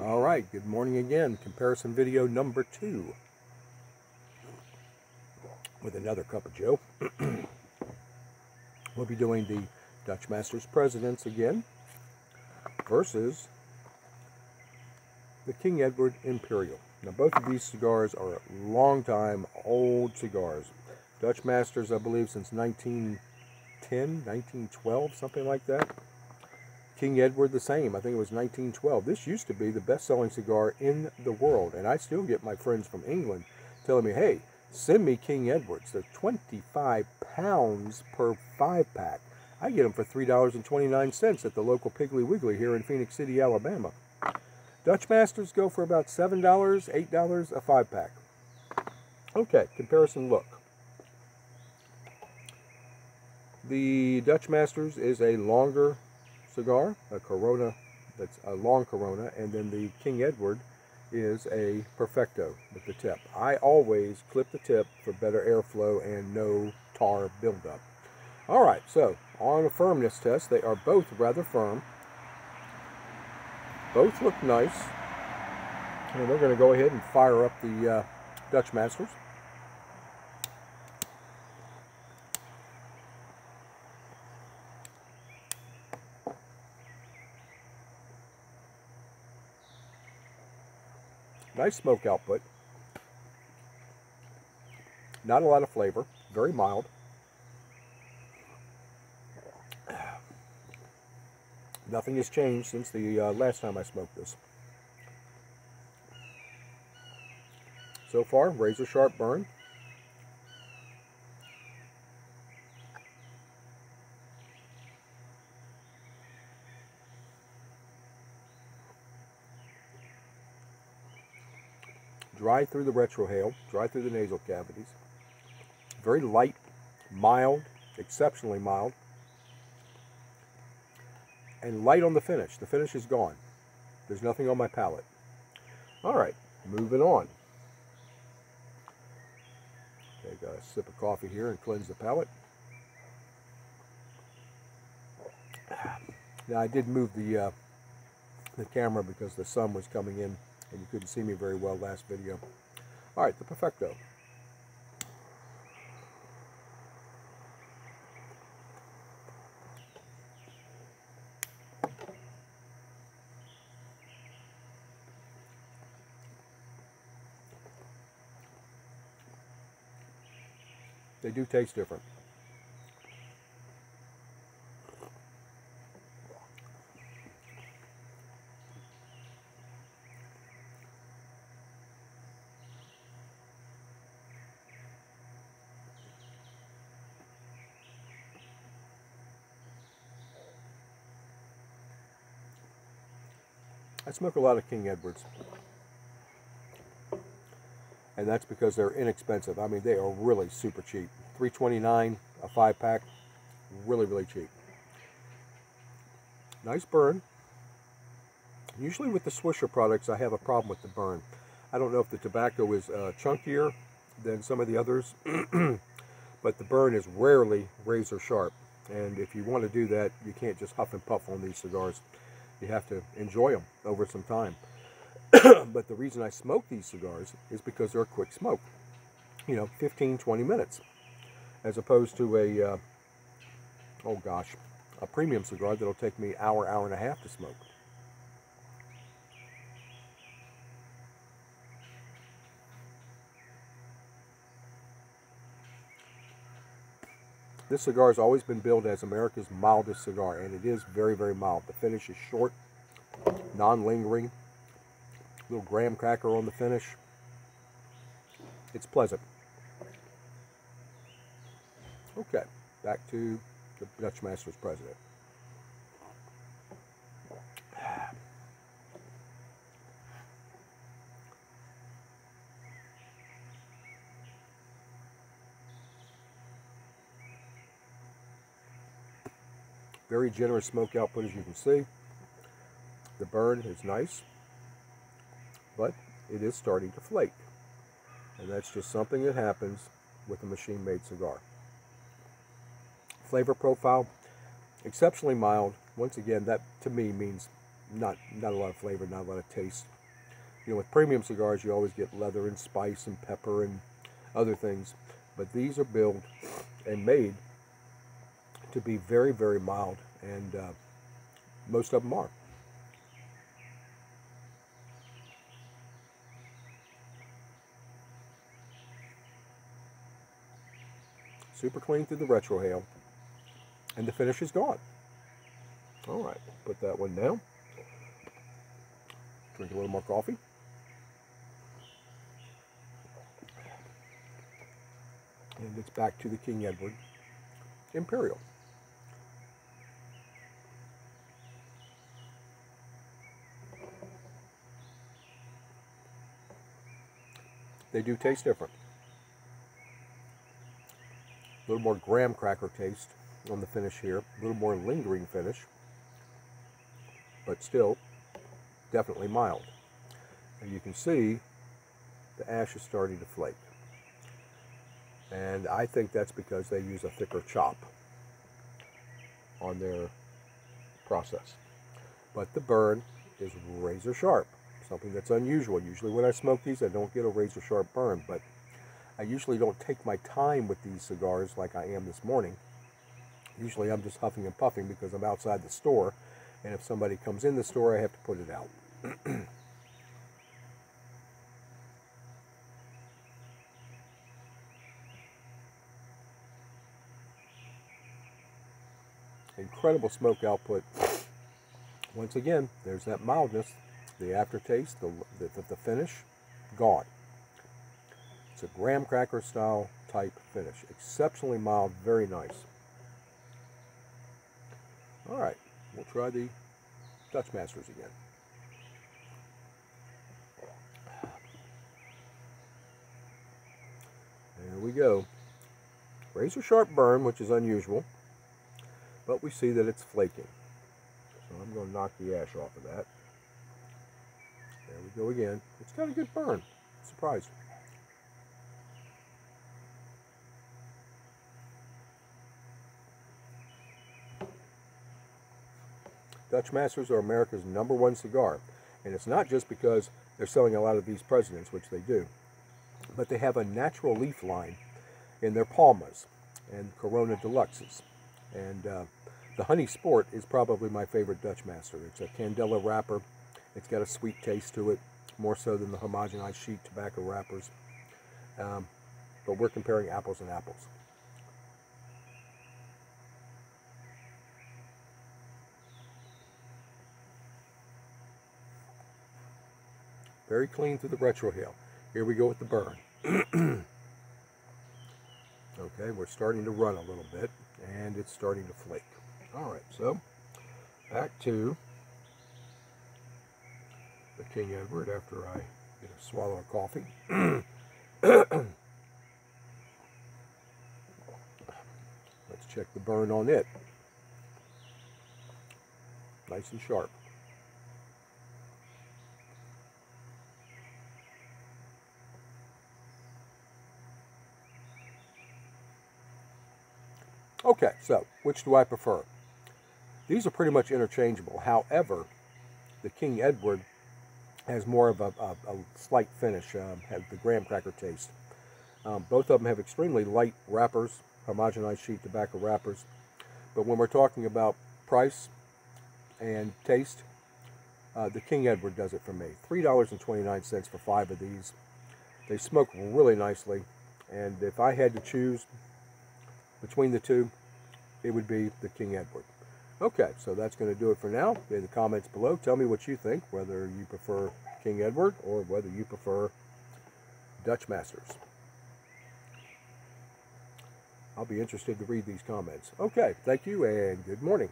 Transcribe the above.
All right, good morning again. Comparison video number 2 with another cup of Joe. We'll be doing the Dutch Masters Presidents again versus the King Edward Imperial. Now, both of these cigars are long time, old cigars. Dutch Masters, I believe, since 1910, 1912, something like that. King Edward the same. I think it was 1912. This used to be the best-selling cigar in the world, and I still get my friends from England telling me, hey, send me King Edwards. They're 25 pounds per 5-pack. I get them for $3.29 at the local Piggly Wiggly here in Phoenix City, Alabama. Dutch Masters go for about $7, $8 a 5-pack. Okay, comparison look. The Dutch Masters is a longer cigar, a Corona, that's a long Corona, and then the King Edward is a Perfecto with the tip. I always clip the tip for better airflow and no tar buildup. All right, so on a firmness test, they are both rather firm. Both look nice. And we're going to go ahead and fire up the Dutch Masters. Nice smoke output. Not a lot of flavor. Very mild. Nothing has changed since the last time I smoked this. So far, razor sharp burn. Dry through the retrohale, dry through the nasal cavities. Very light, mild, exceptionally mild. And light on the finish. The finish is gone. There's nothing on my palate. All right, moving on. Take a sip of coffee here and cleanse the palate. Now, I did move the camera because the sun was coming in and you couldn't see me very well last video. All right, the Perfecto. They do taste different. I smoke a lot of King Edwards. And that's because they're inexpensive. I mean, they are really super cheap. $3.29 a 5-pack. Really, really cheap. Nice burn. Usually with the Swisher products, I have a problem with the burn. I don't know if the tobacco is chunkier than some of the others, but the burn is rarely razor sharp. And if you want to do that, you can't just huff and puff on these cigars. You have to enjoy them over some time. But the reason I smoke these cigars is because they're a quick smoke. You know, 15, 20 minutes. As opposed to a, oh gosh, a premium cigar that'll take me hour, hour and a half to smoke. This cigar has always been billed as America's mildest cigar, and it is very, very mild. The finish is short, non-lingering, little graham cracker on the finish. It's pleasant. Okay, back to the Dutch Masters President. Very generous smoke output, as you can see. The burn is nice, but it is starting to flake. And that's just something that happens with a machine-made cigar. Flavor profile, exceptionally mild. Once again, that to me means not a lot of flavor, not a lot of taste. You know, with premium cigars, you always get leather and spice and pepper and other things. But these are built and made to be very, very mild, and most of them are. Super clean through the retrohale, and the finish is gone. All right, put that one down. Drink a little more coffee. And it's back to the King Edward Imperial. They do taste different. A little more graham cracker taste on the finish here. A little more lingering finish. But still, definitely mild. And you can see the ash is starting to flake. And I think that's because they use a thicker chop on their process. But the burn is razor sharp, something that's unusual. Usually when I smoke these, I don't get a razor sharp burn, but I usually don't take my time with these cigars like I am this morning. Usually I'm just huffing and puffing because I'm outside the store, and if somebody comes in the store, I have to put it out. Incredible smoke output. Once again, there's that mildness, the aftertaste, the finish, gone. It's a graham cracker style type finish. Exceptionally mild, very nice. All right, we'll try the Dutch Masters again. There we go. Razor sharp burn, which is unusual, but we see that it's flaking. So I'm going to knock the ash off of that. There we go again. It's got a good burn. Surprised. Dutch Masters are America's #1 cigar. And it's not just because they're selling a lot of these presidents, which they do, but they have a natural leaf line in their Palmas and Corona Deluxes. And the Honey Sport is probably my favorite Dutch Master. It's a Candela wrapper. It's got a sweet taste to it, more so than the homogenized sheet tobacco wrappers. But we're comparing apples and apples. Very clean through the retrohale. Here we go with the burn. Okay, we're starting to run a little bit, and it's starting to flake. All right, so back to the King Edward after I get a swallow of coffee. Let's check the burn on it. Nice and sharp. Okay, so which do I prefer? These are pretty much interchangeable. However, the King Edward has more of a slight finish, has the graham cracker taste. Both of them have extremely light wrappers, homogenized sheet tobacco wrappers. But when we're talking about price and taste, the King Edward does it for me. $3.29 for 5 of these. They smoke really nicely, and if I had to choose between the two, it would be the King Edward. Okay, so that's going to do it for now. In the comments below, tell me what you think, whether you prefer King Edward or whether you prefer Dutch Masters. I'll be interested to read these comments. Okay, thank you and good morning.